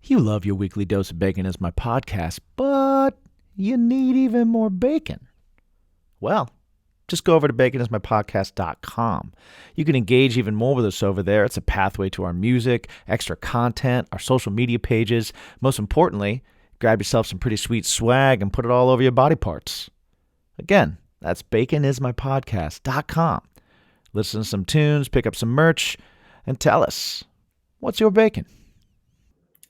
You love your weekly dose of bacon as my podcast, but you need even more bacon. Well, just go over to baconismypodcast.com. You can engage even more with us over there. It's a pathway to our music, extra content, our social media pages. Most importantly, grab yourself some pretty sweet swag and put it all over your body parts. Again, that's baconismypodcast.com. Listen to some tunes, pick up some merch, and tell us, what's your bacon?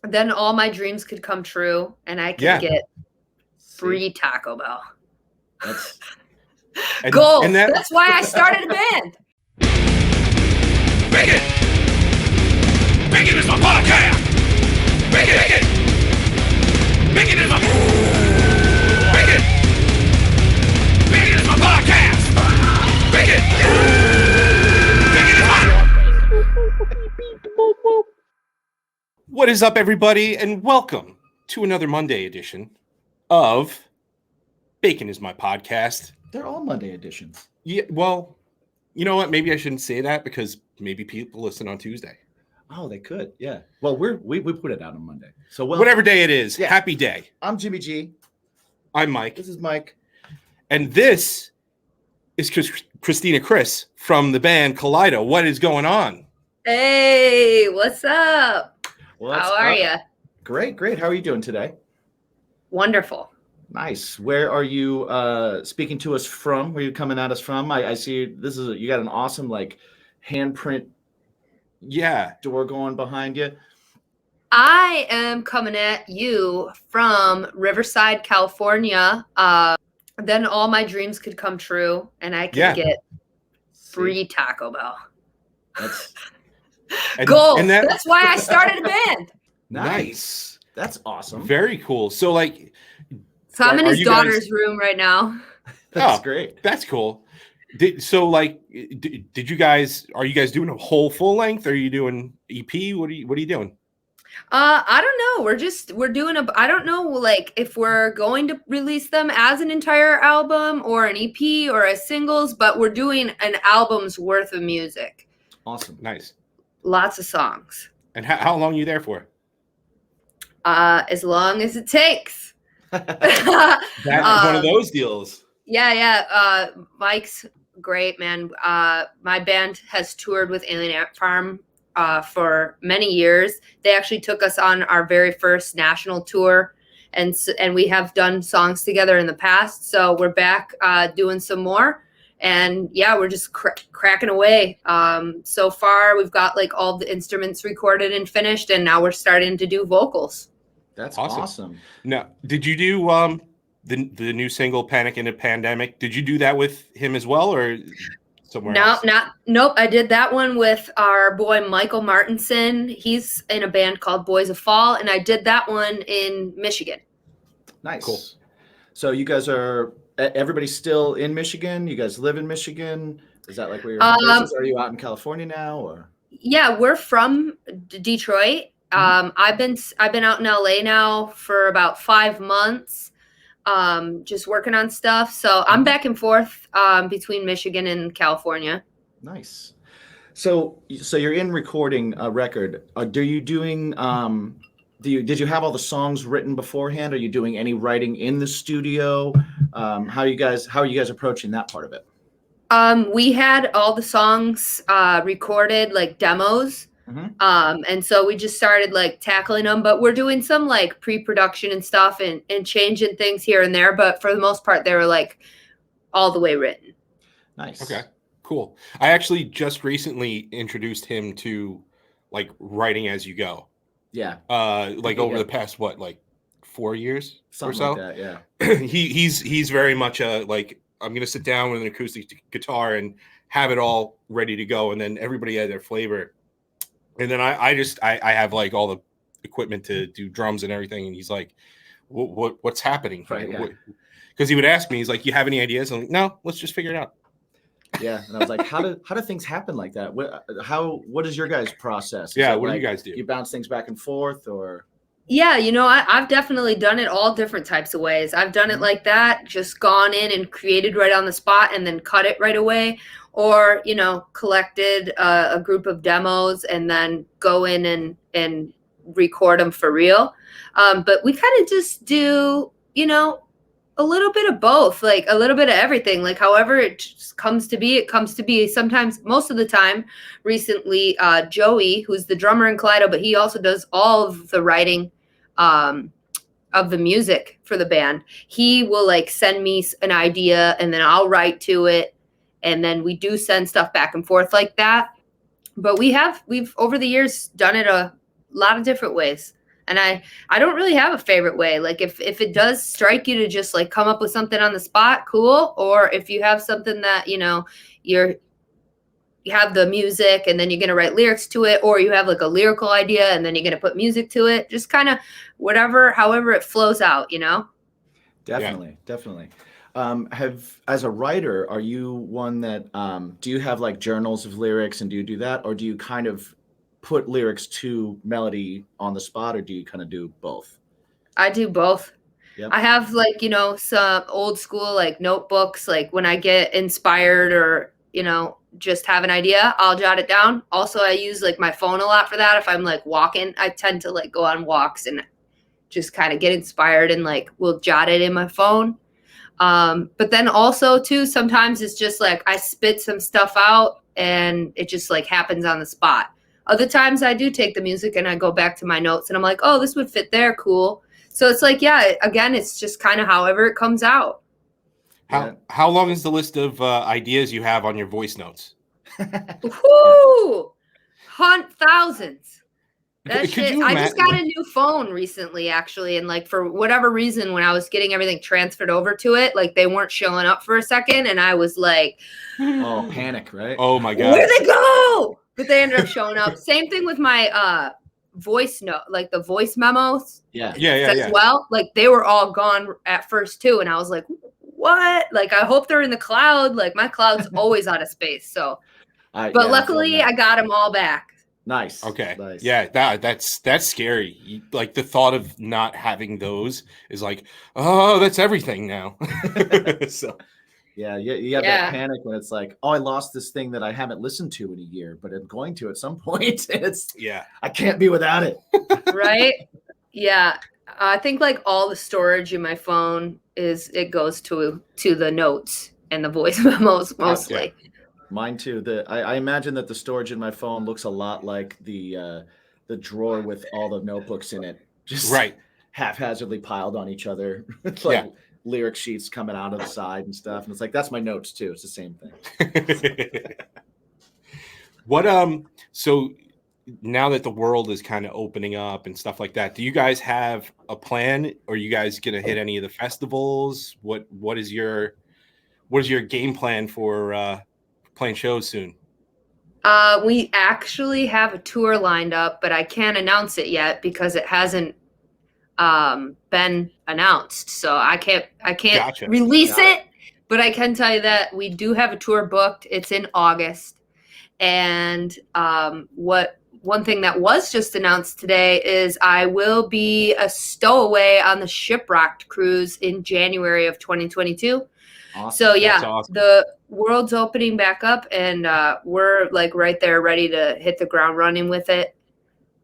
Then all my dreams could come true, and I could get free Taco Bell. Goals. That's why I started a band. Bacon! Bacon is my podcast! Bacon! Bacon! Bacon is my... Bacon! Bacon is my podcast! Bacon! Bacon is my... What is up, everybody, and welcome to another Monday edition of Bacon is My Podcast. They're all Monday editions. Yeah, well, you know what? Maybe I shouldn't say that because maybe people listen on Tuesday. Oh, they could, yeah. Well, we put it out on Monday. So whatever day it is, happy day. I'm Jimmy G. I'm Mike. This is Mike. And this is Christina Chriss from the band Kaleido. What is going on? Hey, what's up? How are you? Great. How are you doing today? Wonderful. Nice. Where are you speaking to us from? Where are you coming at us from? I see you got an awesome handprint door going behind you. I am coming at you from Riverside, California. Then all my dreams could come true, and I could get free Taco Bell. Goals. That's why I started a band. Nice. That's awesome. Very cool. So I'm in his daughter's room right now. That's great. That's cool. Are you guys doing a whole full length? Or are you doing EP? What are you doing? I don't know. We're doing I don't know if we're going to release them as an entire album or an EP or as singles, but we're doing an album's worth of music. Awesome. Nice. Lots of songs. And how long are you there for? As long as it takes. That's one of those deals. Yeah. Mike's great, man. My band has toured with Alien Ant Farm for many years. They actually took us on our very first national tour, and we have done songs together in the past. So we're back doing some more. And we're just cracking away. So far, we've got all the instruments recorded and finished, and now we're starting to do vocals. That's awesome. Now, did you do the new single "Panic in a Pandemic"? Did you do that with him as well, or somewhere else? Nope. I did that one with our boy Michael Martinson. He's in a band called Boys of Fall, and I did that one in Michigan. Nice. Cool. So you guys everybody's still in Michigan? You guys live in Michigan? Is that where your home is? Are you out in California now, or? Yeah, we're from Detroit. I've been out in LA now for about 5 months, just working on stuff. So I'm back and forth between Michigan and California. Nice. So you're in recording a record. Are you doing? Did you have all the songs written beforehand? Are you doing any writing in the studio? How are you guys approaching that part of it? We had all the songs recorded, demos. Mm-hmm. And so we just started tackling them, but we're doing some pre-production and stuff and changing things here and there. But for the most part, they were all the way written. Nice. Okay, cool. I actually just recently introduced him to writing as you go. Yeah. Over the past 4 years something or so. Like that, yeah. he's very much I'm going to sit down with an acoustic guitar and have it all ready to go, and then everybody had their flavor. And then I have all the equipment to do drums and everything, and he's like, what's happening? Right. Yeah. Because he would ask me, he's like, you have any ideas? I'm like, no, let's just figure it out. Yeah, and I was like, how do things happen like that? What is your guys' process? What do you guys do? You bounce things back and forth, or? Yeah, I've definitely done it all different types of ways. I've done it like that, just gone in and created right on the spot and then cut it right away. Or, collected a group of demos and then go in and record them for real. But we kind of just do, a little bit of both, like a little bit of everything, like however it just comes to be, it comes to be. Sometimes, most of the time, recently, Joey, who's the drummer in Kaleido, but he also does all of the writing of the music for the band. He will like send me an idea and then I'll write to it. And then we do send stuff back and forth like that. But we've over the years done it a lot of different ways. And I don't really have a favorite way. Like if it does strike you to just like come up with something on the spot, cool. Or if you have something that, you have the music and then you're going to write lyrics to it, or you have like a lyrical idea and then you're going to put music to it, just kind of however it flows out, Definitely. As a writer, are you one that, do you have like journals of lyrics and do you do that? Or do you kind of put lyrics to melody on the spot, or do you kind of do both? I do both. Yep. I have like, some old school like notebooks, like when I get inspired or, just have an idea, I'll jot it down. Also, I use like my phone a lot for that. If I'm like walking, I tend to like go on walks and just kind of get inspired and like will jot it in my phone. But then also too, sometimes it's just like I spit some stuff out and it just like happens on the spot. Other times I do take the music and I go back to my notes and I'm like, oh, this would fit there. Cool. So it's like, yeah, again, it's just kind of however it comes out. How long is the list of ideas you have on your voice notes? Woo! Thousands. That shit. I just got a new phone recently, actually, and like for whatever reason, when I was getting everything transferred over to it, like they weren't showing up for a second, and I was like, "Oh, panic!" Right? Oh my god, where'd they go? But they ended up showing up. Same thing with my voice note, like the voice memos. Yeah. Well, like they were all gone at first too, and I was like, what? Like I hope they're in the cloud. Like my cloud's always out of space. So, but luckily I got them all back. Nice. Okay. Nice. Yeah, that's scary. Like the thought of not having those is like, oh, that's everything now. So yeah, you have that panic when it's like, oh, I lost this thing that I haven't listened to in a year, but I'm going to at some point. I can't be without it. Right? Yeah. I think like all the storage in my phone it goes to the notes and the voice memos mostly. Yeah. Mine too. I imagine that the storage in my phone looks a lot like the drawer with all the notebooks in it, just haphazardly piled on each other, like lyric sheets coming out of the side and stuff. And it's like that's my notes too. It's the same thing. So now that the world is kind of opening up and stuff like that, do you guys have a plan? Or are you guys gonna hit any of the festivals? What is your game plan for playing shows soon? We actually have a tour lined up, but I can't announce it yet because it hasn't been announced. So I can't release it, but I can tell you that we do have a tour booked. It's in August. And one thing that was just announced today is I will be a stowaway on the Shipwrecked cruise in January of 2022. Awesome. So the world's opening back up and we're like right there ready to hit the ground running with it.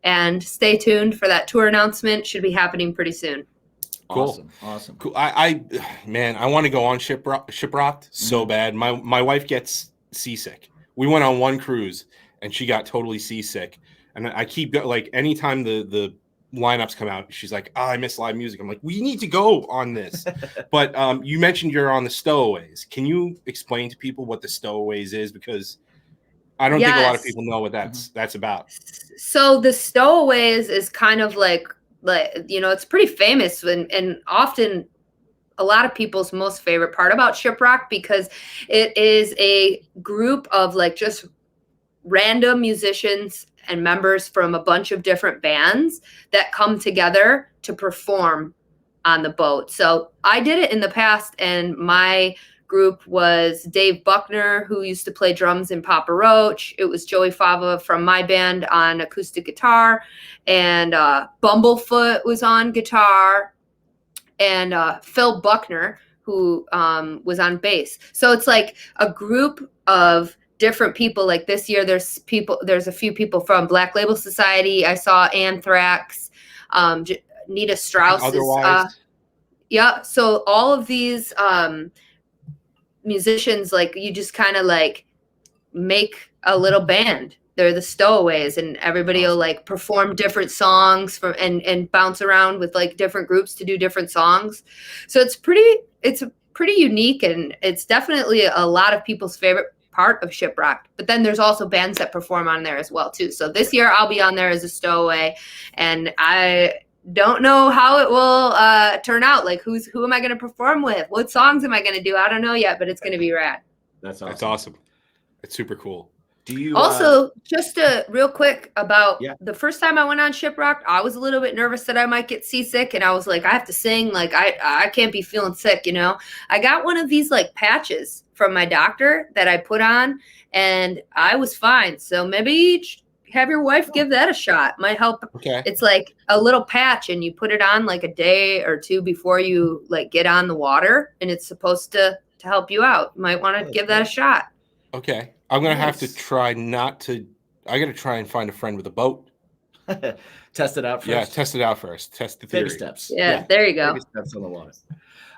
And stay tuned for that tour announcement. Should be happening pretty soon. Cool. Awesome. Cool. I want to go on Shipwrecked so bad. My wife gets seasick. We went on one cruise and she got totally seasick. And I keep like anytime the lineups come out, she's like, oh, I miss live music. I'm like, we need to go on this. But you mentioned you're on the Stowaways. Can you explain to people what the Stowaways is? Because I don't think a lot of people know what that's about. So the Stowaways is kind of like it's pretty famous and often a lot of people's most favorite part about Shipwreck, because it is a group of like just random musicians and members from a bunch of different bands that come together to perform on the boat. So I did it in the past, and my group was Dave Buckner, who used to play drums in Papa Roach. It was Joey Fava from my band on acoustic guitar, and Bumblefoot was on guitar, and Phil Buckner, who was on bass. So it's like a group of different people. Like this year, there's a few people from Black Label Society. I saw Anthrax, Nita Strauss Otherwise, yeah. So all of these musicians, like you just kind of like make a little band. They're the Stowaways, and everybody will like perform different songs and bounce around with like different groups to do different songs. So it's pretty unique, and it's definitely a lot of people's favorite part of Shiprocked. But then there's also bands that perform on there as well too. So this year I'll be on there as a Stowaway, and I don't know how it will turn out. Like who am I going to perform with? What songs am I going to do? I don't know yet, but it's going to be rad. That's awesome. It's super cool. Do you also just real quick about the first time I went on Shiprocked, I was a little bit nervous that I might get seasick, and I was like, I have to sing, like I can't be feeling sick, you know. I got one of these like patches from my doctor that I put on, and I was fine. So maybe have your wife give that a shot. Might help. Okay. It's like a little patch, and you put it on like a day or two before you like get on the water, and it's supposed to help you out. You might want to give that a shot. Okay. I'm going to have to try not to. I got to try and find a friend with a boat. Test it out first. Yeah, test it out first. Test the theory. Baby steps. Yeah, there you go. Baby steps on the water.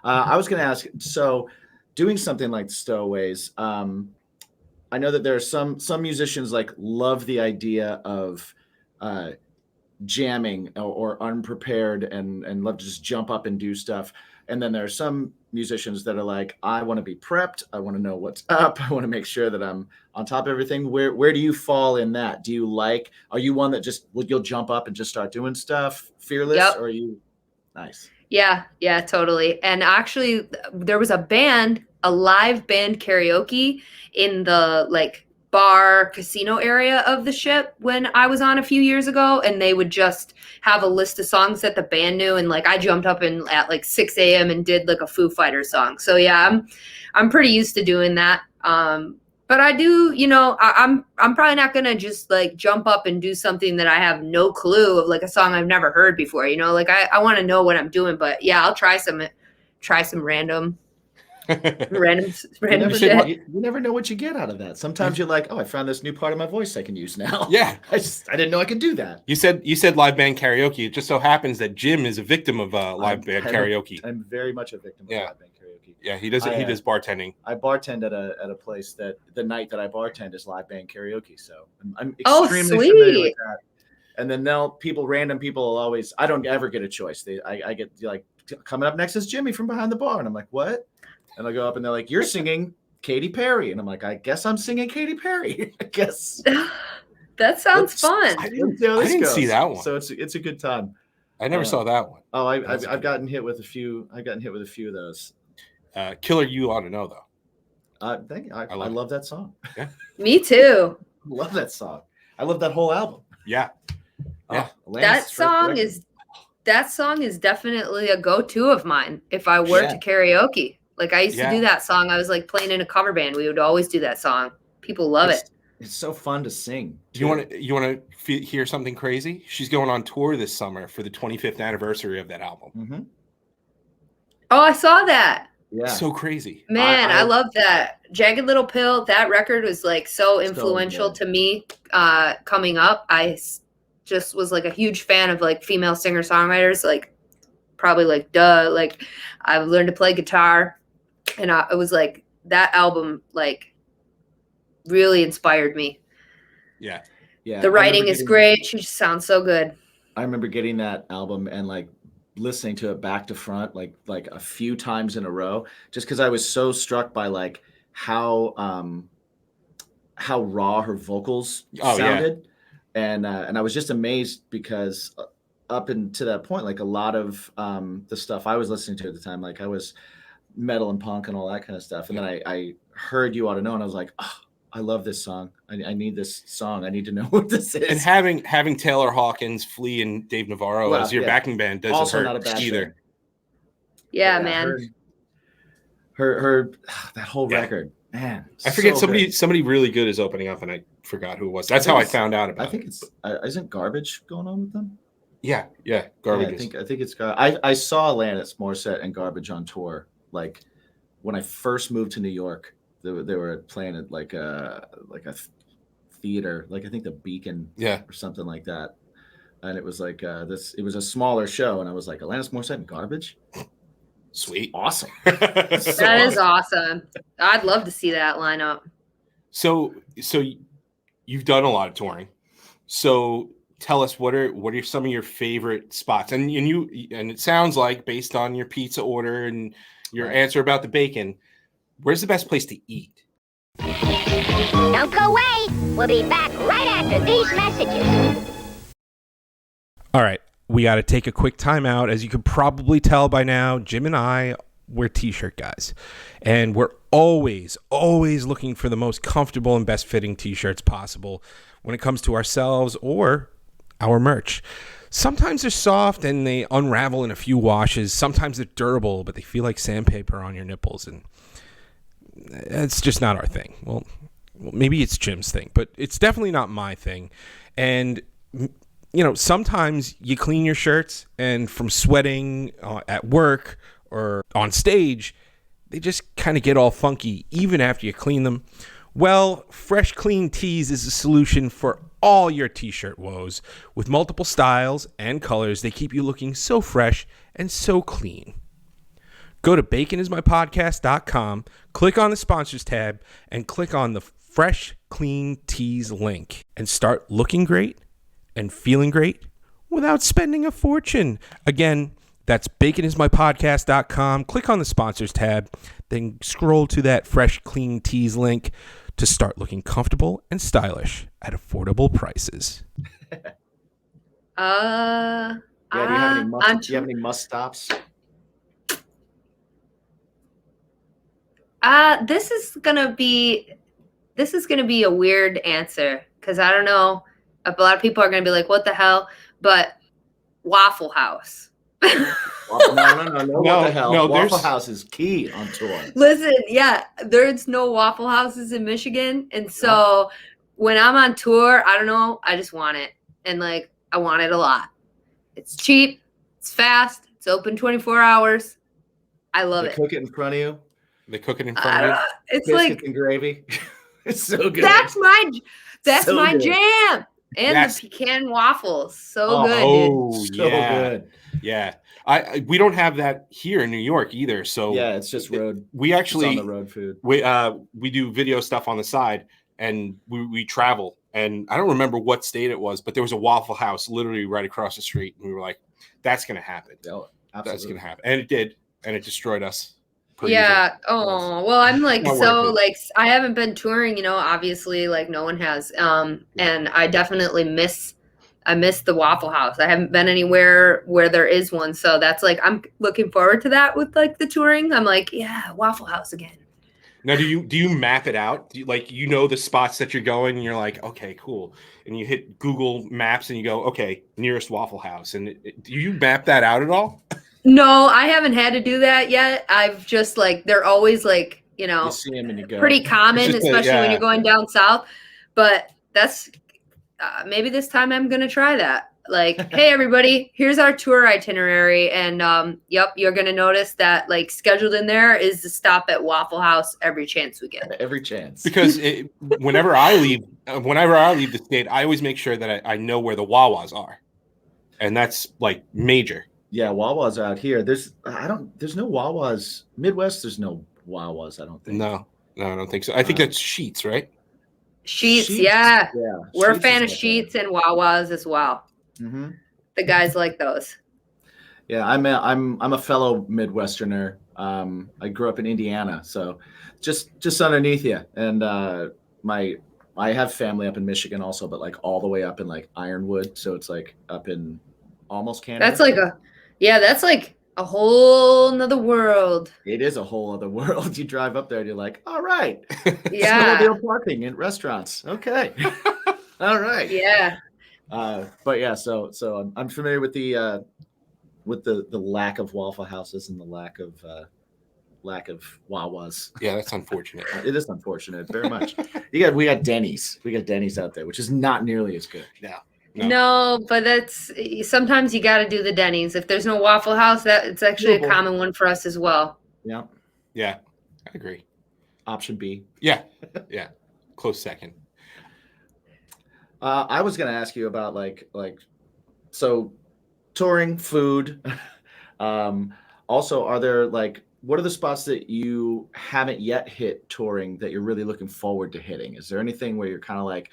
I was going to ask, so doing something like Stowaways, I know that there are some musicians like love the idea of jamming or unprepared and love to just jump up and do stuff. And then there are some musicians that are like, I want to be prepped. I want to know what's up. I want to make sure that I'm on top of everything. Where do you fall in that? Are you one that you'll jump up and just start doing stuff fearless? Yep. Or are you nice? Yeah, totally. And actually there was a live band karaoke in the like bar casino area of the ship when I was on a few years ago, and they would just have a list of songs that the band knew, and like I jumped up at like 6 a.m. and did like a Foo Fighters song. So yeah, I'm pretty used to doing that. But I do, you know, I'm probably not gonna just like jump up and do something that I have no clue of, like a song I've never heard before, you know, like I want to know what I'm doing. But yeah, I'll try some random shit. You never know what you get out of that. Sometimes you're like, oh, I found this new part of my voice I can use now. Yeah. I didn't know I could do that. You said live band karaoke. It just so happens that Jim is a victim of live band karaoke. I'm very much a victim of live band karaoke. Yeah, he does bartending. I bartend at a place that the night that I bartend is live band karaoke. So I'm extremely familiar with that. And then random people will always, I don't ever get a choice. I get like, coming up next is Jimmy from behind the bar. And I'm like, what? And I go up and they're like, you're singing Katy Perry. And I'm like, I guess I'm singing Katy Perry. I guess. That sounds fun. I didn't see that one. So it's a good time. I never saw that one. Oh, I've gotten hit with a few. I've gotten hit with a few of those. Killer, you ought to know though. I love that song. Yeah. Me too. I love that song. I love that whole album. Yeah. That song is definitely a go-to of mine if I were to karaoke. Like I used to do that song. I was like playing in a cover band. We would always do that song. People love it. It's so fun to sing. You want to hear something crazy? She's going on tour this summer for the 25th anniversary of that album. Mm-hmm. Oh, I saw that. Yeah. So crazy. Man, I love that. Jagged Little Pill, that record was like so influential to me coming up. I just was like a huge fan of like female singer-songwriters, like probably like like I've learned to play guitar, and it was like that album like really inspired me. Yeah. The writing is great. She just sounds so good. I remember getting that album and like listening to it back to front like a few times in a row, just because I was so struck by like how raw her vocals sounded. And I was just amazed because up until that point, like a lot of the stuff I was listening to at the time, like I was metal and punk and all that kind of stuff. And then I heard You Ought to Know, and I was like, oh, I love this song. I need this song. I need to know what this is. And having Taylor Hawkins, Flea, and Dave Navarro as your backing band doesn't also hurt not a bad either. Thing. Yeah, man. Her that whole record, man. I forget somebody really good is opening up, and I forgot who it was. That's how I found out about it. I think it's isn't Garbage going on with them? Yeah, Garbage. I think it's I saw Alanis Morissette and Garbage on tour like when I first moved to New York. they were playing at like a theater, like I think the Beacon, or something like that. And it was like it was a smaller show, and I was like, Alanis Morissette and Garbage. Sweet. Awesome. That is awesome. I'd love to see that lineup. So you've done a lot of touring. So tell us what are some of your favorite spots? And it sounds like, based on your pizza order and your answer about the bacon, where's the best place to eat? Don't go away. We'll be back right after these messages. All right, we got to take a quick time out. As you could probably tell by now, Jim and I, we're t-shirt guys. And we're always looking for the most comfortable and best fitting t-shirts possible when it comes to ourselves or our merch. Sometimes they're soft and they unravel in a few washes. Sometimes they're durable, but they feel like sandpaper on your nipples. And it's just not our thing. Well, maybe it's Jim's thing, but it's definitely not my thing. And sometimes you clean your shirts, and from sweating at work or on stage, they just kind of get all funky even after you clean them. Well, Fresh Clean Tees is a solution for all your t-shirt woes. With multiple styles and colors, they keep you looking so fresh and so clean. Go to baconismypodcast.com, click on the sponsors tab, and click on the Fresh Clean Tees link, and start looking great and feeling great without spending a fortune. Again, that's baconismypodcast.com. Click on the sponsors tab, then scroll to that Fresh Clean Tees link to start looking comfortable and stylish at affordable prices. Do you have any must stops? This is gonna be a weird answer, because I don't know. A lot of people are going to be like, what the hell? But Waffle House. No, what the hell? No, Waffle House is key on tour. Listen, there's no Waffle Houses in Michigan. And so when I'm on tour, I don't know, I just want it. And like, I want it a lot. It's cheap. It's fast. It's open 24 hours. I love it. They cook it in front of you. They cook it in front of you. It's biscuits like and gravy. It's so good. That's my good. jam. And the pecan waffles. So good, dude. So good. Yeah. We don't have that here in New York either. So yeah, it's just road. We actually on the road food. We do video stuff on the side, and we travel. And I don't remember what state it was, but there was a Waffle House literally right across the street, and we were like, "That's gonna happen. Oh, that's gonna happen." And it did, and it destroyed us. Yeah. Oh, well, I'm like, I haven't been touring, obviously, like no one has. And I definitely miss the Waffle House. I haven't been anywhere where there is one. So that's like, I'm looking forward to that with like the touring. I'm like, yeah, Waffle House again. Now, do you map it out? Do you, the spots that you're going, and you're like, okay, cool. And you hit Google Maps and you go, okay, nearest Waffle House. And do you map that out at all? No, I haven't had to do that yet. I've just like, they're always like, you see them and you go. Pretty common, especially when you're going down south. But that's maybe this time I'm going to try that. Like, hey, everybody, here's our tour itinerary. And you're going to notice that like scheduled in there is the stop at Waffle House every chance we get. Every chance. Because whenever I leave the state, I always make sure that I know where the Wawas are. And that's like major. Yeah, Wawa's out here. There's no Wawas. Midwest, there's no Wawas, I don't think. No, I don't think so. I think that's Sheetz, right? Sheetz, yeah. We're a fan of Sheetz and Wawas as well. Mm-hmm. The guys like those. Yeah, I'm a fellow Midwesterner. I grew up in Indiana, so just underneath you. And I have family up in Michigan also, but like all the way up in like Ironwood, so it's like up in almost Canada. That's like a whole nother world. It is a whole other world. You drive up there and you're like, all right. Yeah. Snowmobile parking in restaurants. Okay. All right. Yeah. But yeah, so I'm familiar with the lack of Waffle Houses and the lack of Wawas. Yeah, that's unfortunate. It is unfortunate, very much. We got Denny's. We got Denny's out there, which is not nearly as good. No, but that's sometimes you got to do the Denny's. If there's no Waffle House, it's actually a common one for us as well. Yeah. Yeah, I agree. option B. Yeah, close second. I was going to ask you about so touring, food. Also, are there what are the spots that you haven't yet hit touring that you're really looking forward to hitting? Is there anything where you're kind of like,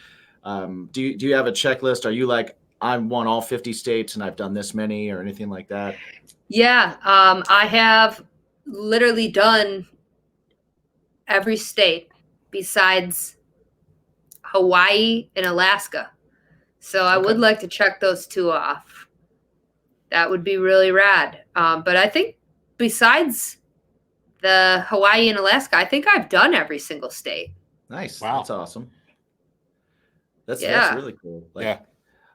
do you have a checklist? Are you like, I've won all 50 states and I've done this many or anything like that? Yeah, I have literally done every state besides Hawaii and Alaska. So I would like to check those two off. That would be really rad. But I think besides the Hawaii and Alaska, I think I've done every single state. Nice. Wow. That's awesome. That's really cool. Yeah.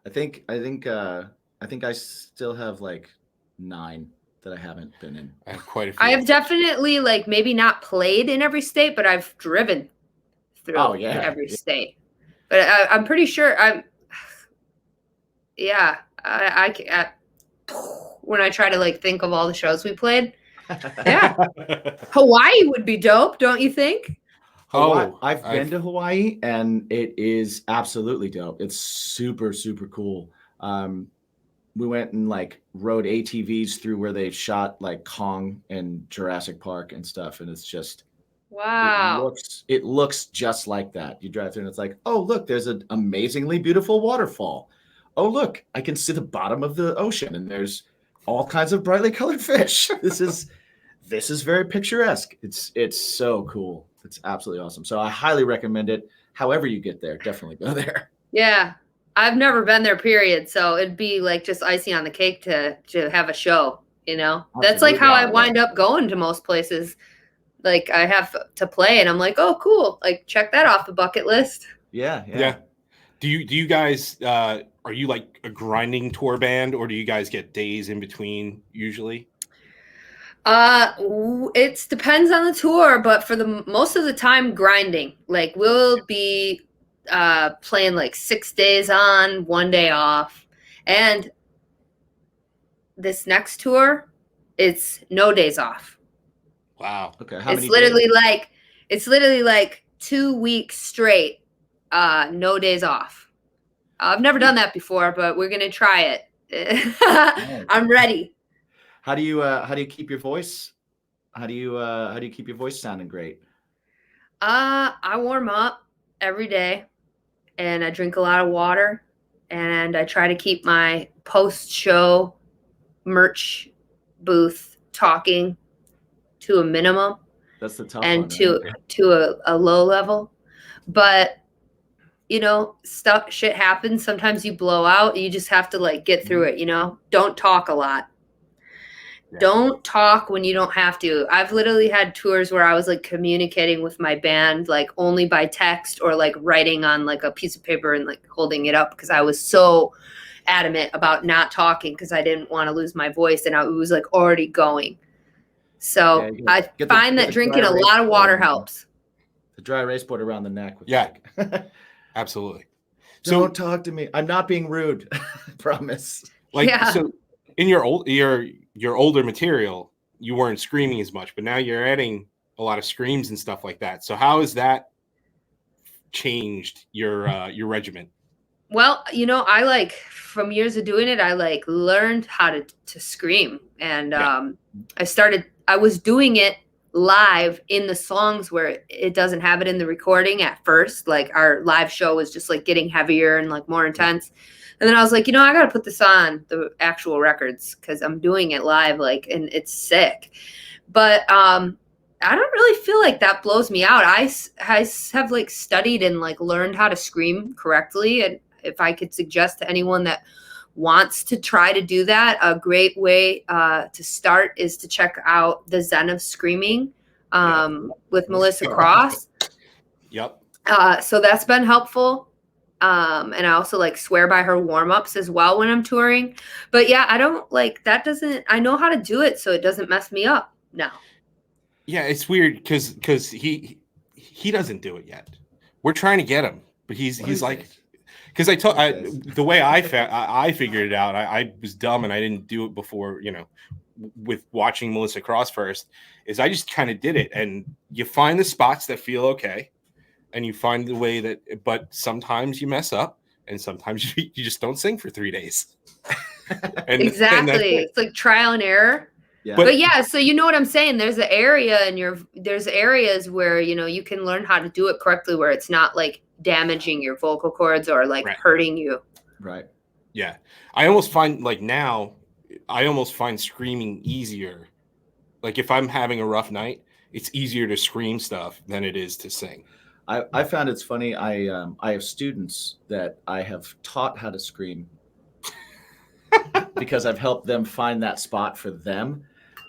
I think I still have 9 that I haven't been in. I have quite a few. I have definitely maybe not played in every state, but I've driven through every state. But I'm pretty sure when I try to think of all the shows we played. Yeah. Hawaii would be dope, don't you think? I've been to Hawaii and it is absolutely dope. It's super, super cool. We went and rode ATVs through where they shot Kong and Jurassic Park and stuff. And it's just, wow. It looks just like that. You drive through and it's like, oh, look, there's an amazingly beautiful waterfall. Oh, look, I can see the bottom of the ocean and there's all kinds of brightly colored fish. This is very picturesque. It's so cool. It's absolutely awesome. So I highly recommend it. However you get there, definitely go there. Yeah. I've never been there, period. So it'd be just icing on the cake to have a show, That's how I wind up going to most places. I have to play and I'm like, oh, cool. Check that off the bucket list. Yeah. Do you guys are you a grinding tour band, or do you guys get days in between usually? It depends on the tour, but for the most of the time, grinding. We'll be playing 6 days on, 1 day off. And this next tour, it's no days off. Wow. Okay. It's literally 2 weeks straight, no days off. I've never done that before, but we're gonna try it. I'm ready. How do you keep your voice? How do you keep your voice sounding great? I warm up every day and I drink a lot of water and I try to keep my post-show merch booth talking to a minimum. That's the tough and one, right? to a low level. But shit happens. Sometimes you blow out. You just have to get through it, Don't talk a lot. Yeah. Don't talk when you don't have to. I've literally had tours where I was communicating with my band only by text or writing on a piece of paper and holding it up because I was so adamant about not talking because I didn't want to lose my voice and I was already going. So I find that drinking a lot of water helps. The dry erase board around the neck. Absolutely. So don't talk to me. I'm not being rude. Promise. So in your older material, you weren't screaming as much, but now you're adding a lot of screams and stuff like that. So how has that changed your regiment? Well, I from years of doing it, I learned how to scream. And I was doing it live in the songs where it doesn't have it in the recording at first. Our live show was just getting heavier and more intense. And then I was I got to put this on the actual records because I'm doing it live, and it's sick. But I don't really feel like that blows me out. I have studied and learned how to scream correctly. And if I could suggest to anyone that wants to try to do that, a great way to start is to check out The Zen of Screaming with Melissa Cross. Yep. So that's been helpful. And I also swear by her warm-ups as well when I'm touring. But yeah, I don't I know how to do it so it doesn't mess me up now. Yeah, it's weird because he doesn't do it yet. We're trying to get him, but he's because the way I figured it out, I was dumb and I didn't do it before, with watching Melissa Cross first is I just kind of did it, and you find the spots that feel okay, and you find the way that, but sometimes you mess up, and sometimes you just don't sing for 3 days. Exactly. It's like trial and error. Yeah. But yeah, so you know what I'm saying? There's an area there's areas where, you can learn how to do it correctly, where it's not like damaging your vocal cords or like hurting you. Right. Yeah. I almost find screaming easier. Like if I'm having a rough night, it's easier to scream stuff than it is to sing. I found it's funny. I have students that I have taught how to scream because I've helped them find that spot for them,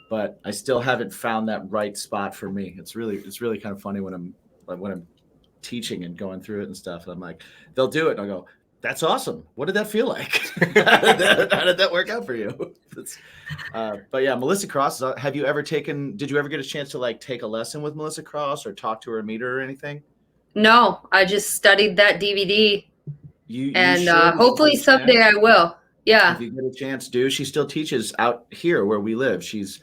but I still haven't found that right spot for me. It's really kind of funny when I'm teaching and going through it and stuff. And I'm like, they'll do it, and I'll go, "That's awesome. What did that feel like? How did that work out for you?" But yeah, Melissa Cross. Did you ever get a chance to like take a lesson with Melissa Cross or talk to her, meet her or anything? No, I just studied that DVD, and should. hopefully someday I will. Yeah. If you get a chance, she still teaches out here where we live. She's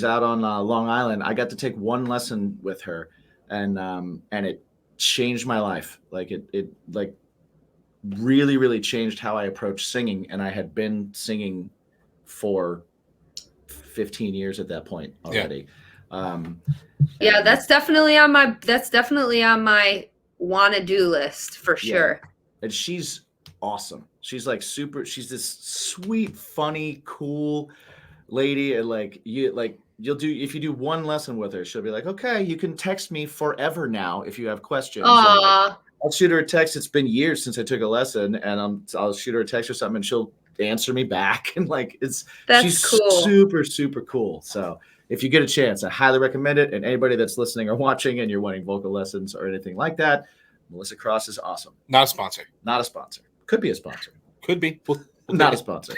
out on Long Island. I got to take one lesson with her, and it changed my life. Like it like really, really changed how I approach singing. And I had been singing for 15 years at that point already. Yeah, that's definitely on my wanna do list for sure. And she's awesome. She's like she's this sweet, funny, cool lady. And you'll do, if you do one lesson with her, she'll be like, "Okay, you can text me forever now if you have questions." Aww. I'll shoot her a text. It's been years since I took a lesson, and I'll shoot her a text or something, and she'll answer me back. And she's cool. Super, super cool. So if you get a chance, I highly recommend it. And anybody that's listening or watching and you're wanting vocal lessons or anything like that, Melissa Cross is awesome. Not a sponsor. Not a sponsor. Could be a sponsor. Could be. We'll Not a sponsor.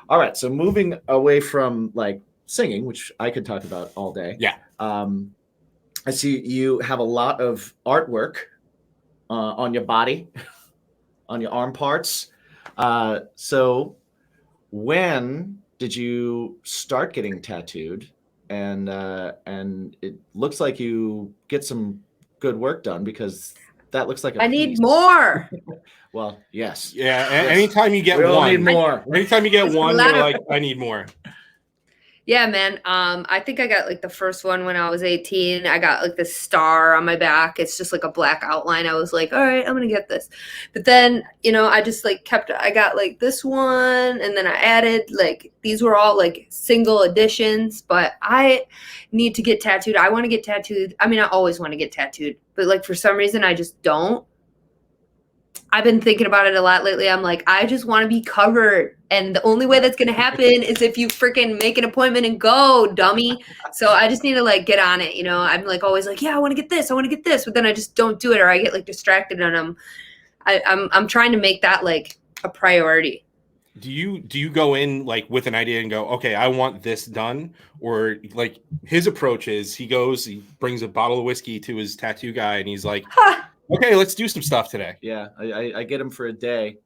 All right. So moving away from like singing, which I could talk about all day. Yeah. I see you have a lot of artwork on your body, on your arm parts. So when did you start getting tattooed? And it looks like you get some good work done, because that looks like I need more. Well, yes. Yeah. Yes. Anytime you get We all one, need more. anytime you get one, you're like, I need more. Yeah, man. I think I got like the first one when I was 18. I got like this star on my back. It's just like a black outline. I was like, all right, I'm going to get this. But then, I just like I got like this one, and then I added like, these were all like single editions, but I need to get tattooed. I want to get tattooed. I mean, I always want to get tattooed, but like for some reason I just don't. I've been thinking about it a lot lately. I'm like, I just want to be covered. And the only way that's going to happen is if you freaking make an appointment and go, dummy. So I just need to like get on it. I'm like always like, yeah, I want to get this. I want to get this. But then I just don't do it, or I get like distracted, and I'm trying to make that like a priority. Do you go in like with an idea and go, okay, I want this done? Or like his approach is he brings a bottle of whiskey to his tattoo guy, and he's like, okay, let's do some stuff today. Yeah, I get him for a day.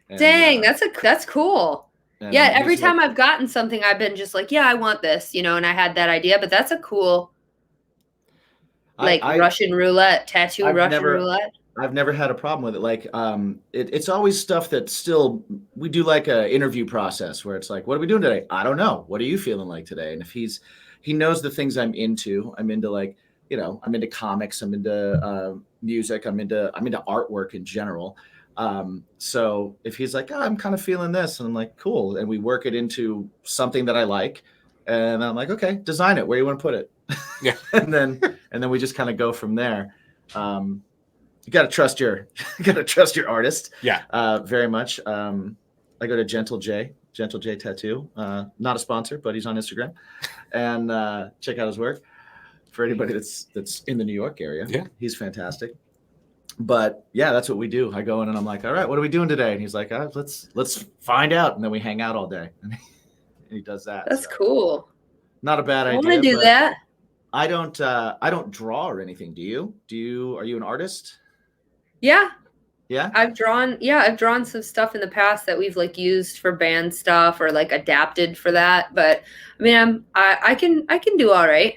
And, dang, that's cool. Yeah, every time like, I've gotten something, I've been just like, yeah, I want this, and I had that idea. But that's a cool, Russian roulette, tattoo roulette. I've never had a problem with it. Like, it's always stuff that still, we do like a interview process where it's like, what are we doing today? I don't know. What are you feeling like today? And if he knows the things I'm into like, I'm into comics, I'm into music, I'm into artwork in general. So if he's like, I'm kind of feeling this, and I'm like, cool. And we work it into something that I like. And I'm like, okay, design it. Where do you want to put it? Yeah. and then we just kind of go from there. You got to trust your artist. Yeah. Very much. I go to Gentle J Tattoo, not a sponsor, but he's on Instagram, and check out his work for anybody that's in the New York area. Yeah. He's fantastic. But yeah, that's what we do. I go in and I'm like, all right, what are we doing today? And he's like, let's find out. And then we hang out all day. And he does that. That's cool. Not a bad idea. I want to do that. I don't draw or anything. Do you? Are you an artist? Yeah. Yeah. I've drawn some stuff in the past that we've like used for band stuff or like adapted for that. But I mean, I can do all right.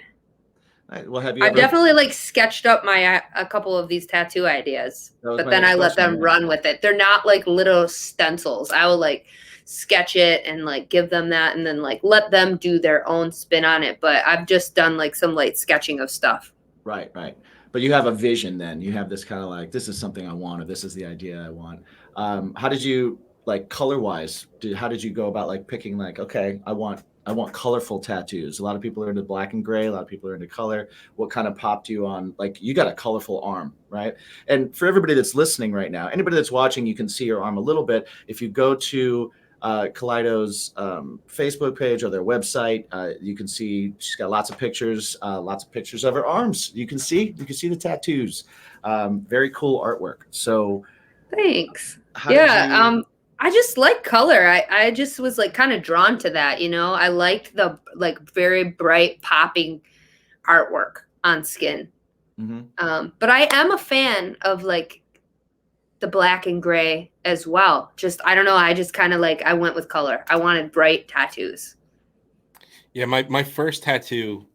Well, have you I've ever? definitely like sketched up a couple of these tattoo ideas, That was but my then next I let question, them yeah. run with it. They're not like little stencils. I will like sketch it and like give them that and then like let them do their own spin on it. But I've just done like some light sketching of stuff. Right. But you have a vision then. You have this kind of like, this is something I want, or this is the idea I want. How did you, like, color-wise, how did you go about like picking like, okay, I want colorful tattoos. A lot of people are into black and gray. A lot of people are into color. What kind of popped you on, like, you got a colorful arm, right? And for everybody that's listening right now, anybody that's watching, you can see your arm a little bit. If you go to Kaleido's Facebook page or their website, you can see she's got lots of pictures of her arms. You can see the tattoos. Very cool artwork. So Thanks. how did you, I just like color. I just was like kind of drawn to that, you know. I liked the like very bright popping artwork on skin. But I am a fan of like the black and gray as well. Just I don't know, I just kind of like I went with color. I wanted bright tattoos. Yeah, my first tattoo,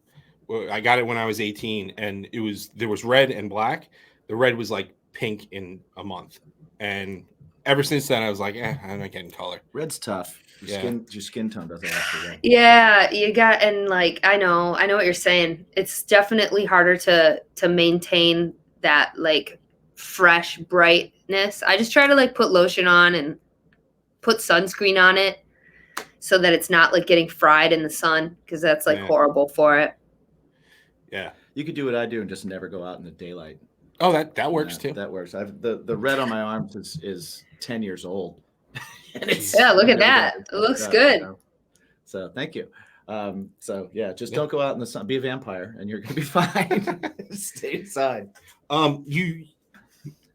I got it when I was 18, and there was red and black. The red was like pink in a month, and ever since then I was like, I'm not getting color. red's tough. Your skin tone doesn't have to red. Yeah, you got, and like I know what you're saying. It's definitely harder to maintain that like fresh brightness. I just try to like put lotion on and put sunscreen on it so that it's not like getting fried in the sun, because that's like horrible for it. Yeah. You could do what I do and just never go out in the daylight. Oh, that works too. That works. The red on my arms is 10 years old. And look at that. It looks good. You know? So thank you. So yeah, just don't go out in the sun. Be a vampire, and you're gonna be fine. Stay inside.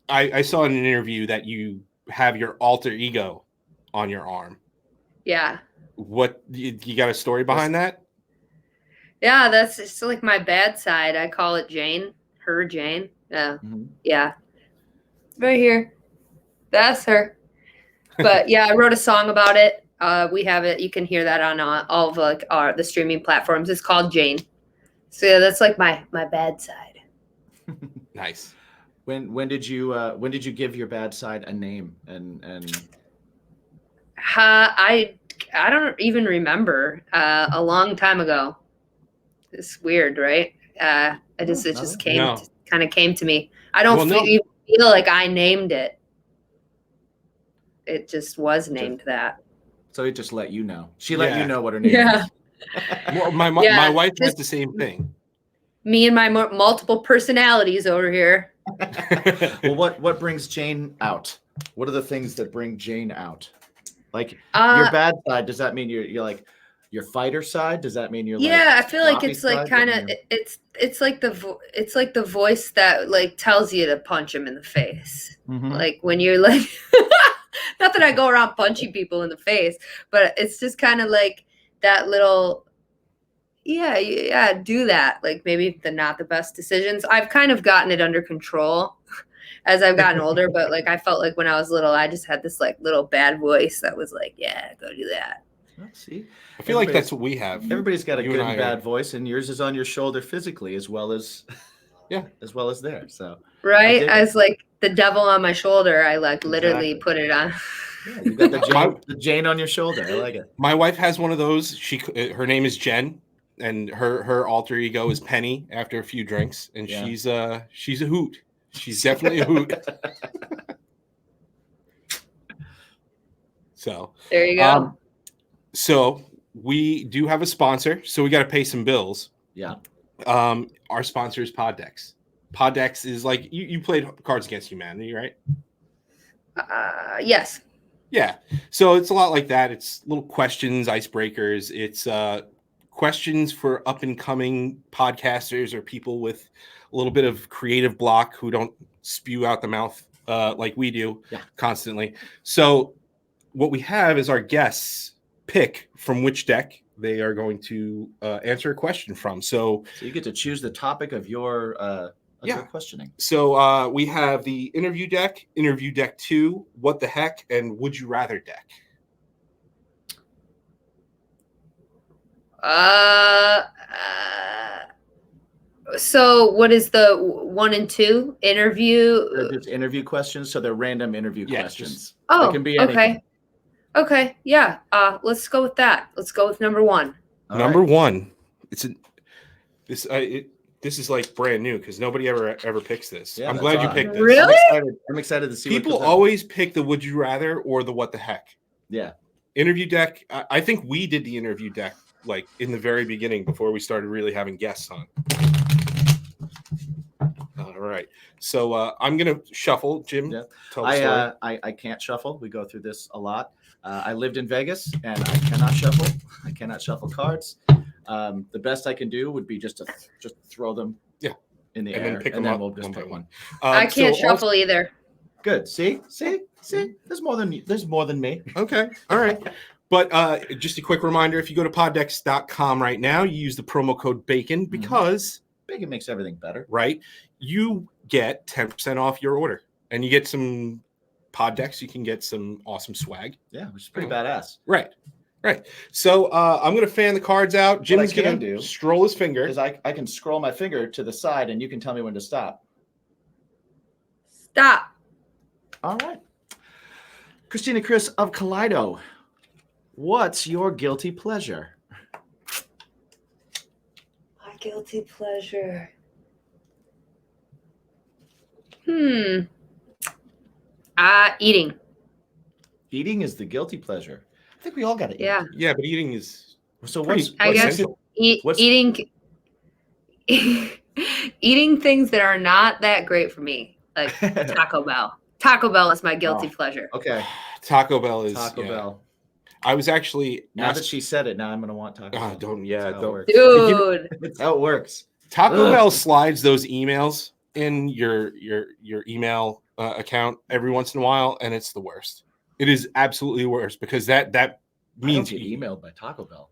I saw in an interview that you have your alter ego on your arm. Yeah. What you got a story behind that? Yeah, that's just like my bad side. I call it Jane. Her Jane. Yeah. Right here. That's her. But yeah, I wrote a song about it. We have it. You can hear that on all of like the streaming platforms. It's called Jane. So yeah, that's like my bad side. Nice. When did you give your bad side a name? And I don't even remember. A long time ago. It's weird, right? It just came to me. I don't feel like I named it. It just was named that. So it just let you know. She let you know what her name is. Well, my wife has the same thing. Me and my multiple personalities over here. Well, what brings Jane out? What are the things that bring Jane out? Like your bad side, does that mean you're like your fighter side? Does that mean you're I feel like it's like kind of it's like the voice that like tells you to punch him in the face. Like when you're like not that I go around punching people in the face, but it's just kind of like that little do that. Like maybe not the best decisions. I've kind of gotten it under control as I've gotten older, but like I felt like when I was little, I just had this like little bad voice that was like, yeah, go do that. See, I feel like that's what we have. Everybody's got a good and bad voice, and yours is on your shoulder physically as well as there. So right, as like the devil on my shoulder, I like literally put it on. Yeah, you got the Jane on your shoulder. I like it. My wife has one of those. Her name is Jen, and her alter ego is Penny after a few drinks, and she's a hoot. She's definitely a hoot. So there you go. So we do have a sponsor, so we got to pay some bills. Yeah. Our sponsor is Poddex. Poddex is like you played Cards Against Humanity, right? Yes. Yeah. So it's a lot like that. It's little questions, icebreakers. It's questions for up and coming podcasters or people with a little bit of creative block who don't spew out the mouth like we do constantly. So what we have is our guests pick from which deck they are going to answer a question from. So you get to choose the topic of your What's the questioning? So we have the interview deck 2, what the heck, and would you rather deck. So what is the 1 and 2 interview? They're just interview questions, so they're random interview Yeah, questions. Oh, They can be anything. Okay. Yeah. Let's go with that. Let's go with number 1. All Number right. 1. This is like brand new because nobody ever picks this. Yeah, I'm that's glad you odd. picked this. Really? I'm excited to see what People comes out. always pick the would you rather or the what the heck. Yeah. Interview deck. I think we did the interview deck like in the very beginning before we started really having guests on. All right. So I'm gonna shuffle. Jim, Yeah. tell the story. I can't shuffle. We go through this a lot. I lived in Vegas and I cannot shuffle. I cannot shuffle cards. The best I can do would be just throw them in the And air then pick and them then up we'll just one by pick one. I can't so shuffle either. Good. See? There's more than me. Okay. All right. But just a quick reminder, if you go to poddex.com right now, you use the promo code BACON because Bacon makes everything better. right, you get 10% off your order. And you get some pod decks, you can get some awesome swag. Yeah, which is pretty badass. Right. So I'm gonna fan the cards out. Jim's can gonna do stroll his finger. Because I can scroll my finger to the side and you can tell me when to stop. Stop. All right. Christina Chriss of Kaleido. What's your guilty pleasure? My guilty pleasure. Eating. Eating is the guilty pleasure. I think we all got to eat. Yeah. Yeah, but eating is So pretty I guess essential. Eating eating things that are not that great for me, like Taco Bell. Taco Bell is my guilty pleasure. Okay. Taco Bell is Taco Bell. I was actually Now that she said it, now I'm going to want Taco Bell. don't That's how it don't works. Dude. That's how it works. Taco Ugh. Bell slides those emails in your email account every once in a while, and it's the worst. It is absolutely worst because that I don't means get emailed by Taco Bell.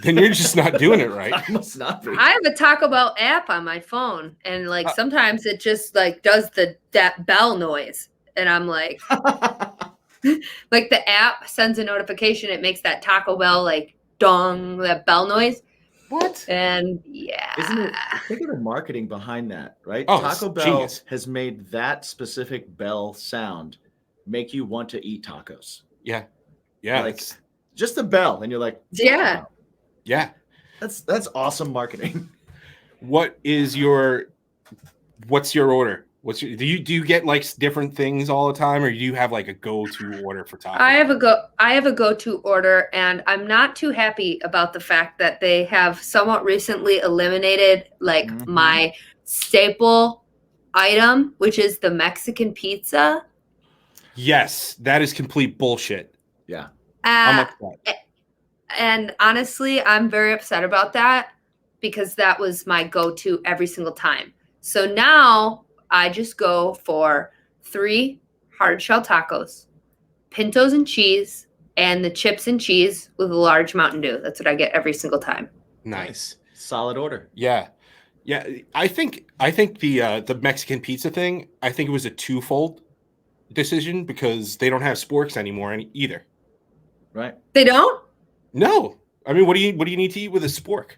then you're just not doing it right. I must not be. I have a Taco Bell app on my phone, and like sometimes it just like does that bell noise, and I'm like, like the app sends a notification, it makes that Taco Bell like dong, that bell noise. What? And yeah, Isn't it? Think of the marketing behind that, right? Oh, Taco it's Bell genius. has made that specific bell sound make you want to eat tacos. Yeah. Like it's- just the bell, and you're like, Yeah. wow, yeah. that's awesome marketing. What's your order? Do you get like different things all the time, or do you have like a go-to order for Taco? I have a go-to order, and I'm not too happy about the fact that they have somewhat recently eliminated like my staple item, which is the Mexican pizza. Yes, that is complete bullshit. Yeah. I'm upset. And honestly, I'm very upset about that because that was my go-to every single time. So now I just go for 3 hard shell tacos, pintos and cheese, and the chips and cheese with a large Mountain Dew. That's what I get every single time. Nice. Solid order. Yeah. I think the Mexican pizza thing, I think it was a twofold decision because they don't have sporks anymore either. Right. They don't? No. I mean, what do you need to eat with a spork?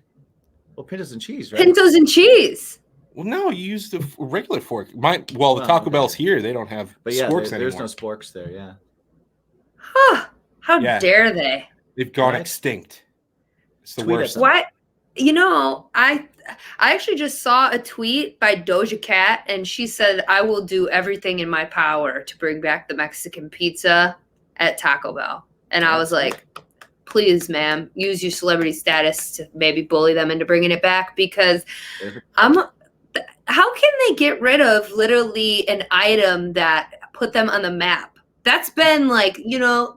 Well, pintos and cheese, right? Pintos and cheese. Well, no, you use the regular fork. The Taco okay. Bell's here. They don't have But yeah, sporks there's anymore. no sporks there. Yeah. Huh. How Yeah. dare they? They've gone Right. extinct. It's the Tweet worst. at them. What? You know, I actually just saw a tweet by Doja Cat, and she said, "I will do everything in my power to bring back the Mexican pizza at Taco Bell." And I was like, "Please, ma'am, use your celebrity status to maybe bully them into bringing it back because how can they get rid of literally an item that put them on the map?" That's been like,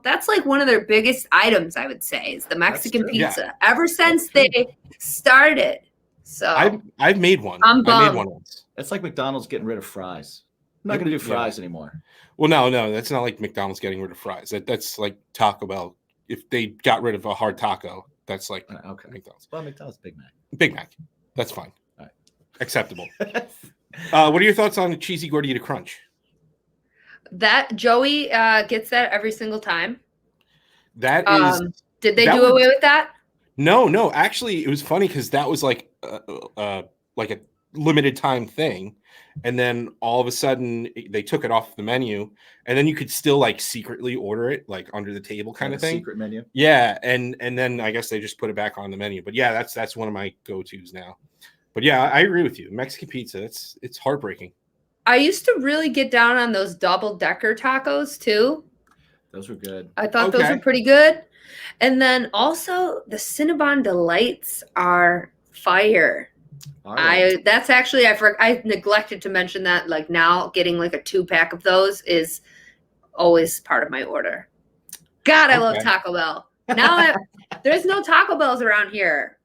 that's like one of their biggest items, I would say, is the Mexican true. pizza ever since they started. So I've made one. I'm I made bummed. one once. It's like McDonald's getting rid of fries. I'm not going to do fries anymore. Well, no, that's not like McDonald's getting rid of fries. That's like Taco Bell. If they got rid of a hard taco, that's like Okay. McDonald's. Well, McDonald's Big Mac. Big Mac. That's fine. All right. Acceptable. What are your thoughts on the cheesy Gordita crunch? That Joey gets that every single time. That is. Did they do away with that? No. Actually, it was funny because that was like a limited time thing, and then all of a sudden they took it off the menu, and then you could still like secretly order it like under the table kind of thing. Secret menu. Yeah, and then I guess they just put it back on the menu. But yeah, that's one of my go-tos now. But yeah, I agree with you. Mexican pizza, it's heartbreaking. I used to really get down on those double-decker tacos too. Those were good. I thought those were pretty good. And then also the Cinnabon Delights are fire. That's actually I neglected to mention that. Like now, getting like a 2-pack of those is always part of my order. God, I love Taco Bell. Now there's no Taco Bells around here.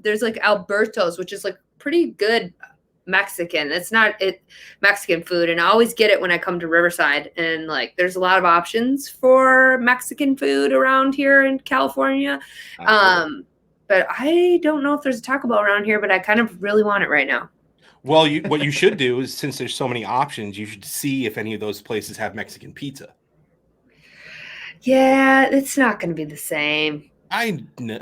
There's like Alberto's, which is like pretty good Mexican. It's not Mexican food, and I always get it when I come to Riverside. And like, there's a lot of options for Mexican food around here in California. But I don't know if there's a Taco Bell around here, but I kind of really want it right now. Well, what you should do is, since there's so many options, you should see if any of those places have Mexican pizza. Yeah, it's not going to be the same. I know.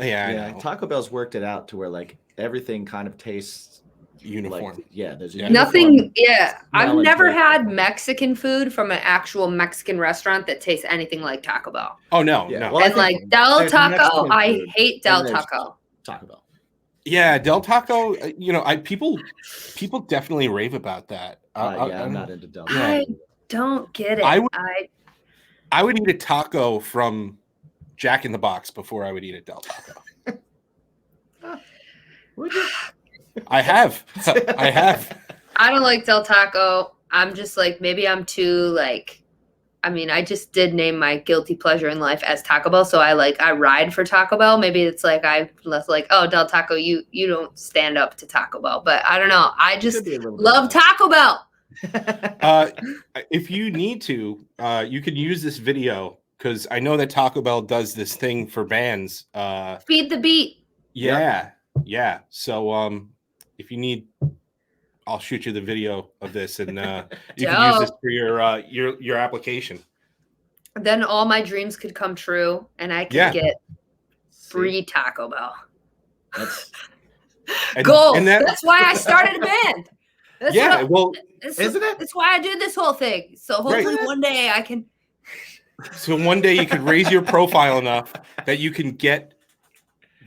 Taco Bell's worked it out to where like everything kind of tastes uniform. Like, there's nothing. Yeah, I've never had Mexican food from an actual Mexican restaurant that tastes anything like Taco Bell. Oh no. Well, and like Del Taco, I hate Del Taco. Taco Bell. Yeah, Del Taco. People definitely rave about that. I'm not into Del Taco. I don't get it. I would eat a taco from Jack in the Box before I would eat a Del Taco. Would you? I have. I don't like Del Taco. I'm just like, maybe I'm too like, I just did name my guilty pleasure in life as Taco Bell. So I ride for Taco Bell. Maybe it's like, oh, Del Taco, you don't stand up to Taco Bell. But I don't know. I just love Taco Bell. If you need to, you can use this video because I know that Taco Bell does this thing for bands. Feed the beat. Yeah. So if you need, I'll shoot you the video of this, and you can use this for your application. Then all my dreams could come true, and I can get free Taco Bell. Goals. That's why I started a band. Isn't it? That's why I do this whole thing. So hopefully one day I can. So one day you could raise your profile enough that you can get